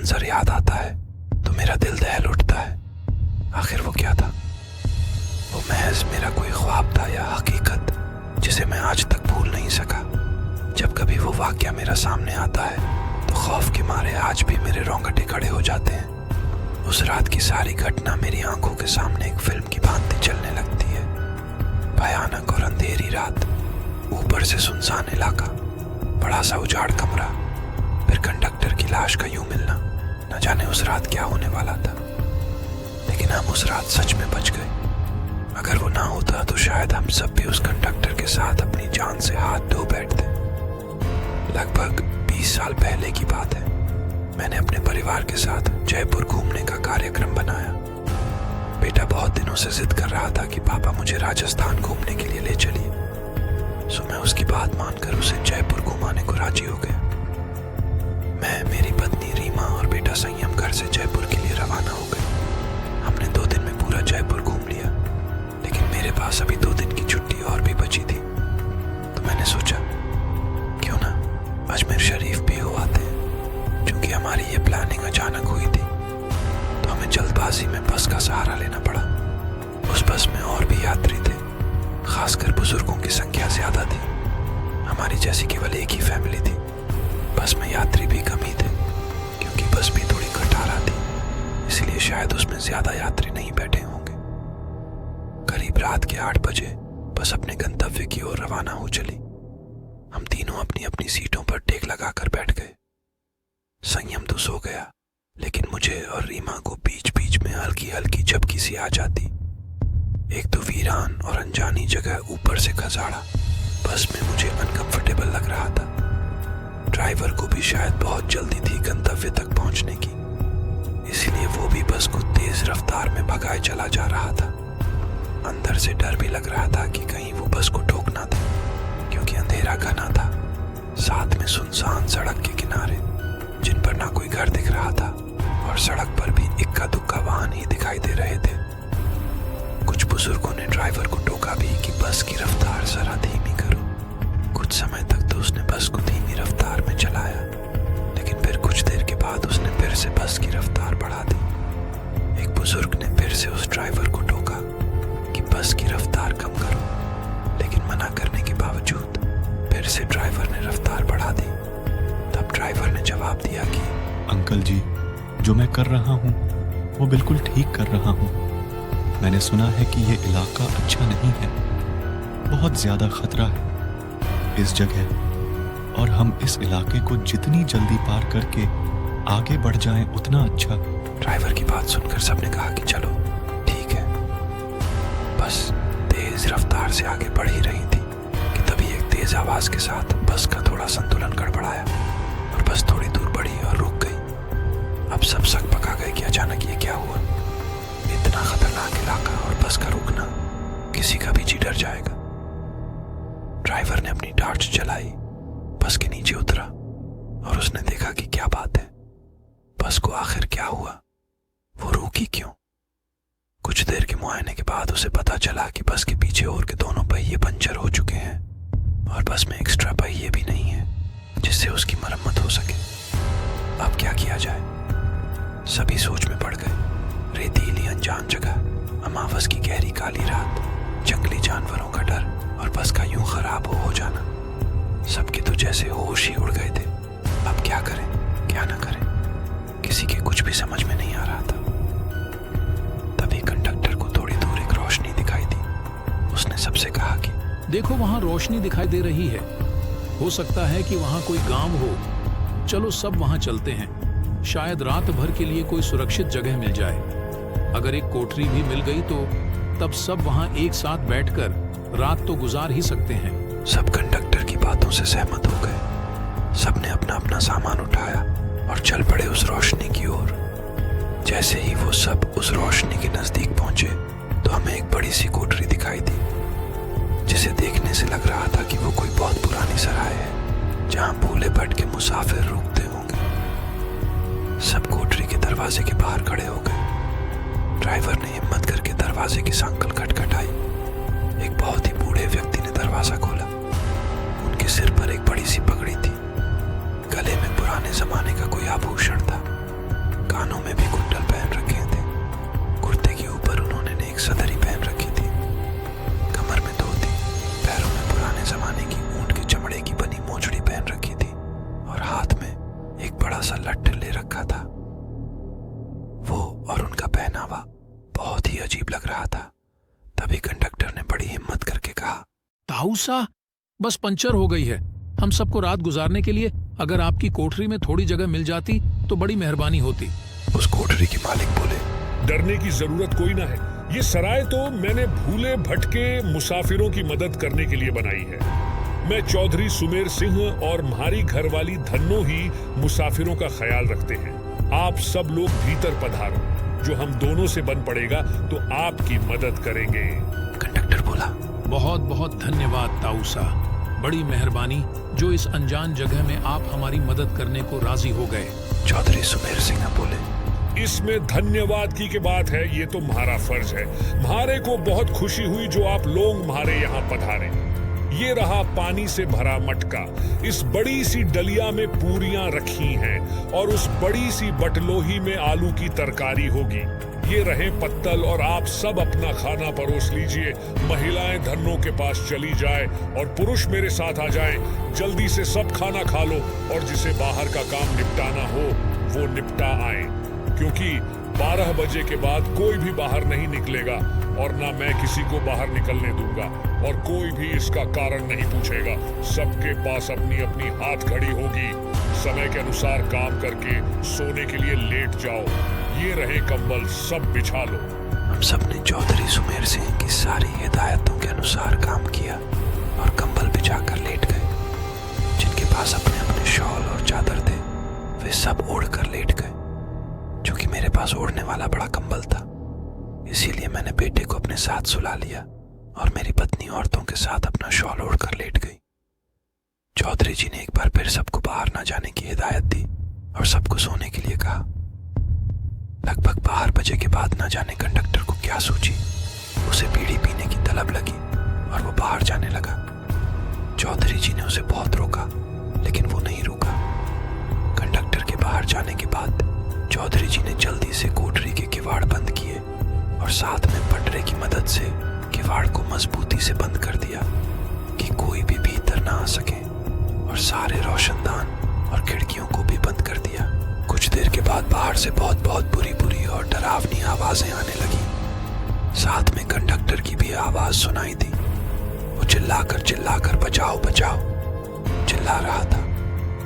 मंजर याद आता है तो मेरा दिल दहल उठता है। आखिर वो क्या था? वो महज मेरा कोई ख्वाब था या हकीकत जिसे मैं आज तक भूल नहीं सका। जब कभी वो वाकया मेरा सामने आता है तो खौफ के मारे आज भी मेरे रोंगटे खड़े हो जाते हैं। उस रात की सारी घटना मेरी आंखों के सामने एक फिल्म की भांति चलने लगती है। भयानक और अंधेरी रात, ऊपर से सुनसान इलाका, बड़ा सा उजाड़ कमरा, फिर कंडक्टर की लाश का यूं मिलना। न जाने उस रात क्या होने वाला था, लेकिन हम उस रात सच में बच गए। अगर वो ना होता तो शायद हम सब भी उस कंडक्टर के साथ अपनी जान से हाथ धो बैठते। लगभग 20 साल पहले की बात है। मैंने अपने परिवार के साथ जयपुर घूमने का कार्यक्रम बनाया। बेटा बहुत दिनों से जिद कर रहा था कि पापा मुझे राजस्थान घूमने के लिए ले चलिए। सो मैं उसकी बात मानकर उसे जयपुर घुमाने को राजी हो गया। मैं, मेरी पत्नी रीमा और बेटा संयम घर से जयपुर के लिए रवाना हो गए। हमने 2 दिन में पूरा जयपुर घूम लिया, लेकिन मेरे पास अभी 2 दिन की छुट्टी और भी बची थी। तो मैंने सोचा क्यों ना अजमेर शरीफ भी हो आते हैं। क्योंकि हमारी ये प्लानिंग अचानक हुई थी तो हमें जल्दबाजी में बस का सहारा लेना पड़ा। उस बस में और भी यात्री थे, खासकर बुजुर्गों की संख्या ज्यादा थी। हमारी जैसी केवल एक ही फैमिली थी। बस में यात्री भी कम ही थे क्योंकि बस भी थोड़ी खटारा थी, इसलिए शायद उसमें ज्यादा यात्री नहीं बैठे होंगे। करीब रात के 8 बजे बस अपने गंतव्य की ओर रवाना हो चली। हम तीनों अपनी अपनी सीटों पर टेक लगाकर बैठ गए। संयम तो सो गया, लेकिन मुझे और रीमा को बीच बीच में हल्की हल्की झपकी सी आ जाती। एक तो वीरान और अनजानी जगह ऊपर से खसाड़ा। बस में मुझे अनकंफर्टेबल लग रहा था। ड्राइवर को भी शायद बहुत जल्दी थी गंतव्य तक पहुंचने की, इसलिए वो भी बस को तेज रफ्तार में भगाए चला जा रहा था। अंदर से डर भी लग रहा था कि कहीं वो बस को ठोक ना दे, क्योंकि अंधेरा घना था। साथ में सुनसान सड़क के किनारे जिन पर ना कोई घर दिख रहा था, और सड़क पर भी इक्का दुक्का वाहन ही दिखाई दे रहे थे। कुछ बुजुर्गों ने ड्राइवर को टोका भी कि बस की रफ्तार जरा धीमी करो। कुछ समय तक तो उसने बस को धीमी रफ्तार में चलाया, लेकिन फिर कुछ देर के बाद उसने फिर से बस की रफ्तार बढ़ा दी। एक बुजुर्ग ने फिर से उस ड्राइवर को टोका कि बस की रफ्तार कम करो, लेकिन मना करने के बावजूद फिर से ड्राइवर ने रफ्तार बढ़ा दी। तब ड्राइवर ने जवाब दिया कि अंकल जी, जो मैं कर रहा हूँ वो बिल्कुल ठीक कर रहा हूँ। मैंने सुना है कि ये इलाका अच्छा नहीं है, बहुत ज्यादा खतरा है इस जगह, और हम इस इलाके को जितनी जल्दी पार करके आगे बढ़ जाएं उतना अच्छा। ड्राइवर की बात सुनकर सबने कहा कि चलो ठीक है। बस तेज रफ्तार से आगे बढ़ ही रही थी कि तभी एक तेज आवाज के साथ बस का थोड़ा संतुलन गड़बड़ाया और बस थोड़ी दूर बढ़ी और रुक गई। अब सब शक पका गए कि अचानक ये क्या हुआ। इतना खतरनाक इलाका और बस का रुकना, किसी का भी जी डर जाएगा। ड्राइवर ने अपनी टार्च जलाई, बस के नीचे उतरा और उसने देखा कि क्या बात है, बस को आखिर क्या हुआ, वो रुकी क्यों। कुछ देर के मुआयने के बाद उसे पता चला कि बस के पीछे और के दोनों पहिए पंचर हो चुके हैं और बस में एक्स्ट्रा पहिए भी नहीं है जिससे उसकी मरम्मत हो सके। अब क्या किया जाए? सभी सोच में पड़ गए। रेतीली अनजान जगह, अमावस की गहरी काली रात, जंगली जानवरों का डर और बस का यूं खराब हो जाना, सबके तो जैसे होश ही उड़ गए थे। अब क्या करें, क्या ना करें, किसी के कुछ भी समझ में नहीं आ रहा था। तभी कंडक्टर को थोड़ी दूर एक रोशनी दिखाई दी। उसने सबसे कहा कि देखो वहां रोशनी दिखाई दे रही है, हो सकता है कि वहां कोई गांव हो। चलो सब वहां चलते हैं, शायद रात भर के लिए कोई सुरक्षित जगह मिल जाए। अगर एक कोठरी भी मिल गई तो तब सब वहां एक साथ बैठकर रात तो गुजार ही सकते हैं। सब कंडक्टर की बातों से सहमत हो गए। सबने अपना अपना सामान उठाया और चल पड़े उस रोशनी की ओर। जैसे ही वो सब उस रोशनी के नजदीक पहुंचे तो हमें एक बड़ी सी कोठरी दिखाई दी, जिसे देखने से लग रहा था कि वो कोई बहुत पुरानी सराय है जहां भूले भटके मुसाफिर रुकते होंगे। सब कोठरी के दरवाजे के बाहर खड़े हो गए। ड्राइवर ने हिम्मत करके दरवाजे की सांकल खटखटाई। एक बहुत ही बूढ़े व्यक्ति ने दरवाजा खोला। उनके सिर पर एक बड़ी सी पगड़ी थी, गले में पुराने जमाने का कोई आभूषण था। कानों में भी कुंडल पहन रखे थे। कुर्ते के ऊपर उन्होंने एक सदरी पहन रखी थी। कमर में धोती, पैरों में पुराने जमाने की ऊंट के चमड़े की बनी मोजड़ी पहन रखी थी और हाथ में एक बड़ा सा लट्ठ ले रखा था। वो और उनका पहनावा बहुत ही अजीब लग रहा था। तभी कंडक्टर ने बड़ी हिम्मत करके कहा, ताऊसा, बस पंचर हो गई है। हम सबको रात गुजारने के लिए अगर आपकी कोठरी में थोड़ी जगह मिल जाती तो बड़ी मेहरबानी होती। उस कोठरी के मालिक बोले, डरने की जरूरत कोई ना है। ये सराय तो मैंने भूले भटके मुसाफिरों की मदद करने के लिए बनाई है। मैं चौधरी सुमेर सिंह और म्हारी घरवाली धन्नो ही मुसाफिरों का ख्याल रखते हैं। आप सब लोग भीतर पधारो, जो हम दोनों से बन पड़ेगा तो आपकी मदद करेंगे। कंडक्टर बोला, बहुत बहुत धन्यवाद ताऊसा, बड़ी मेहरबानी जो इस अनजान जगह में आप हमारी मदद करने को राजी हो गए। चौधरी सुमेर सिंह बोले, इसमें धन्यवाद की बात है, ये तो म्हारा फर्ज है। म्हारे को बहुत खुशी हुई जो आप लोग म्हारे यहाँ पधारे। ये रहा पानी से भरा मटका, इस बड़ी सी डलिया में पूरियां रखी हैं और उस बड़ी सी बटलोही में आलू की तरकारी होगी। ये रहे पत्तल और आप सब अपना खाना परोस लीजिए। महिलाएं धन्नो के पास चली जाए और पुरुष मेरे साथ आ जाएं। जल्दी से सब खाना खा लो और जिसे बाहर का काम निपटाना हो वो निपटा आए, क्योंकि 12 बजे के बाद कोई भी बाहर नहीं निकलेगा और ना मैं किसी को बाहर निकलने दूंगा और कोई भी इसका कारण नहीं पूछेगा। सबके पास अपनी अपनी हाथ घड़ी होगी। समय के अनुसार काम करके सोने के लिए लेट जाओ। ये रहे कंबल, सब बिछा लो। हम सब ने चौधरी सुमेर सिंह की सारी हिदायतों के अनुसार काम किया और कंबल बिछाकर लेट गए। जिनके पास अपने अपने शॉल और चादर थे वे सब ओढ़ कर लेट गए। चूंकि मेरे पास ओढ़ने वाला बड़ा कंबल था, इसीलिए मैंने बेटे को अपने साथ सुला लिया और मेरी पत्नी औरतों के साथ अपना शॉल ओढ़कर लेट गई। चौधरी जी ने एक बार फिर सबको बाहर न जाने की हिदायत दी और सबको सोने के लिए कहा। लगभग 12 बजे के बाद न जाने कंडक्टर को क्या सूझी, उसे बीड़ी पीने की तलब लगी और वो बाहर जाने लगा। चौधरी जी ने उसे बहुत रोका, लेकिन वो नहीं रुका। कंडक्टर के बाहर जाने के बाद चौधरी जी ने जल्दी से कोठरी के किवाड़ बंद किए और साथ में पटरे की मदद से किवाड़ को मजबूती से बंद कर दिया कि कोई भी भीतर ना आ सके, और सारे रोशनदान और खिड़कियों को भी बंद कर दिया। कुछ देर के बाद बाहर से बहुत बुरी और डरावनी आवाजें आने लगी। साथ में कंडक्टर की भी आवाज सुनाई दी। वो चिल्लाकर बचाओ बचाओ चिल्ला रहा था।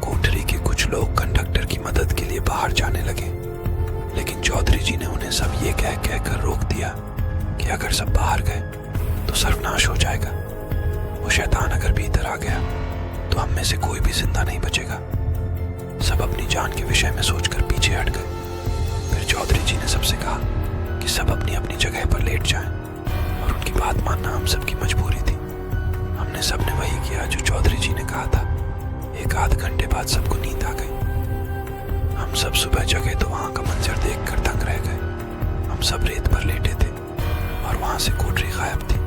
कोठरी के कुछ लोग कंडक्टर की मदद के लिए बाहर जाने लगे, लेकिन चौधरी जी ने उन्हें सब ये कह कर रोक दिया कि अगर सब बाहर गए तो सर्वनाश हो जाएगा। वो शैतान अगर भीतर आ गया तो हम में से कोई भी जिंदा नहीं बचेगा। सब अपनी जान के विषय में सोचकर पीछे हट गए। फिर चौधरी जी ने सबसे कहा कि सब अपनी अपनी जगह पर लेट जाएं, और उनकी बात मानना हम सबकी मजबूरी थी। हमने सबने वही किया जो चौधरी जी ने कहा था। एक आध घंटे बाद सबको नींद आ गई। हम सब सुबह जगे तो वहां का मंजर देखकर दंग रह गए। हम सब रेत पर लेटे थे और वहां से कोठरी गायब थी।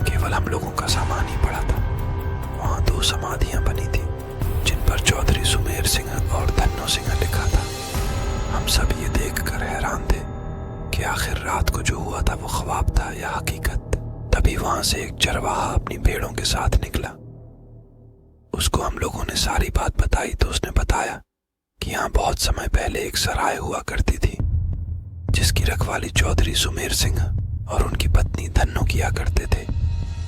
केवल हम लोगों का सामान ही पड़ा था। वहां 2 समाधियां बनी थी जिन पर चौधरी सुमेर सिंह और धन्नो सिंह लिखा था। हम सब ये देखकर हैरान थे कि आखिर रात को जो हुआ था वो ख्वाब था या हकीकत। तभी वहां से एक चरवाहा अपनी भेड़ों के साथ निकला। उसको हम लोगों ने सारी बात बताई तो उसने बताया कि यहाँ बहुत समय पहले एक सराय हुआ करती थी जिसकी रखवाली चौधरी सुमेर सिंह और उनकी पत्नी धन्नो किया करते थे,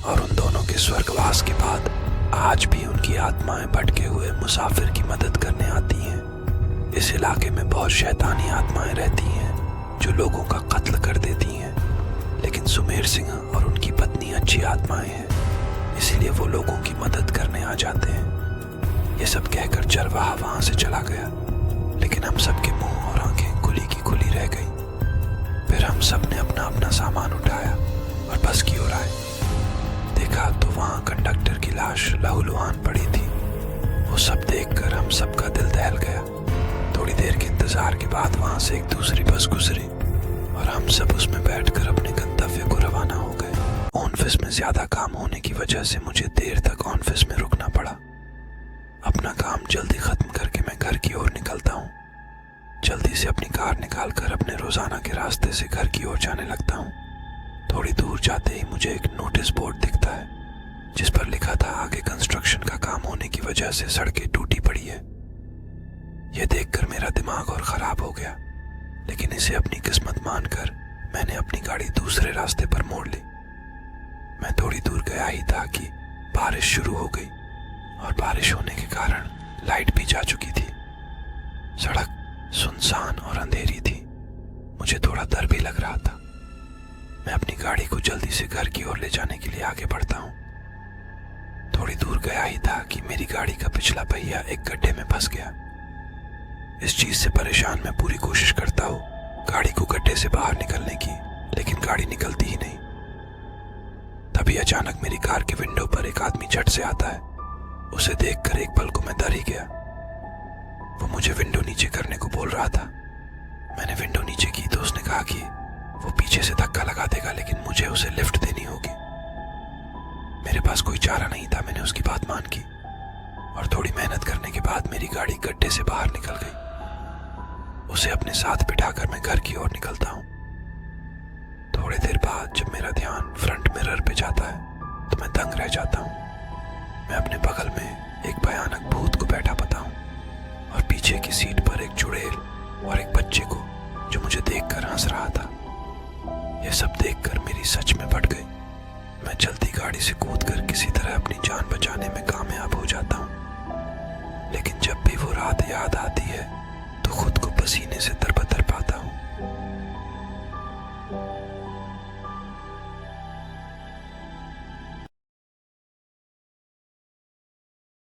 और उन दोनों के स्वर्गवास के बाद आज भी उनकी आत्माएं भटके हुए मुसाफिर की मदद करने आती हैं। इस इलाके में बहुत शैतानी आत्माएं रहती हैं जो लोगों का कत्ल कर देती हैं, लेकिन सुमेर सिंह और उनकी पत्नी अच्छी आत्माएं हैं, इसीलिए वो लोगों की मदद करने आ जाते हैं। ये सब कहकर चरवाहा वहां से चला गया, लेकिन हम सबके मुंह और आंखें खुली की खुली रह गई। फिर हम सब ने अपना अपना सामान उठाया और बस की ओर आए। देखा तो वहां कंडक्टर की लाश लहूलुहान पड़ी थी। वो सब देखकर हम सबका दिल दहल गया। थोड़ी देर के इंतजार के बाद वहां से एक दूसरी बस गुजरी और हम सब उसमें बैठकर अपने गंतव्य को रवाना हो गए। ऑफिस में ज्यादा काम होने की वजह से मुझे देर तक ऑफिस में रुकना पड़ा। अपना काम जल्दी खत्म करके मैं घर की ओर निकलता हूँ। जल्दी से अपनी कार निकालकर अपने रोजाना के रास्ते से घर की ओर जाने लगता हूँ। थोड़ी दूर जाते ही मुझे एक नोटिस बोर्ड दिखता है जिस पर लिखा था आगे कंस्ट्रक्शन का काम होने की वजह से सड़कें टूटी पड़ी है। यह देखकर मेरा दिमाग और खराब हो गया, लेकिन इसे अपनी किस्मत मानकर मैंने अपनी गाड़ी दूसरे रास्ते पर मोड़ ली। मैं थोड़ी दूर गया ही था कि बारिश शुरू हो गई और बारिश होने के कारण लाइट भी जा चुकी थी। सड़क सुनसान और अंधेरी थी। मुझे थोड़ा डर भी लग रहा था। मैं अपनी गाड़ी को जल्दी से घर की ओर ले जाने के लिए आगे बढ़ता हूँ। थोड़ी दूर गया ही था कि मेरी गाड़ी का पिछला पहिया एक गड्ढे में फंस गया। इस चीज से परेशान मैं पूरी कोशिश करता हूँ गाड़ी को गड्ढे से बाहर निकलने की, लेकिन गाड़ी निकलती ही नहीं। तभी अचानक मेरी कार के विंडो पर एक आदमी झट से आता है। उसे देखकर एक पल को मैं डर ही गया। वो मुझे विंडो नीचे करने को बोल रहा था। मैंने विंडो नीचे की तो उसने कहा कि वो पीछे से धक्का लगा देगा, लेकिन मुझे उसे लिफ्ट देनी होगी। मेरे पास कोई चारा नहीं था। मैंने उसकी बात मान की और थोड़ी मेहनत करने के बाद मेरी गाड़ी गड्ढे से बाहर निकल गई। उसे अपने साथ बिठाकर मैं घर की ओर निकलता हूँ। थोड़ी देर बाद जब मेरा ध्यान फ्रंट मिरर पे जाता है तो मैं दंग रह जाता हूँ। मैं अपने बगल में एक भयानक भूत को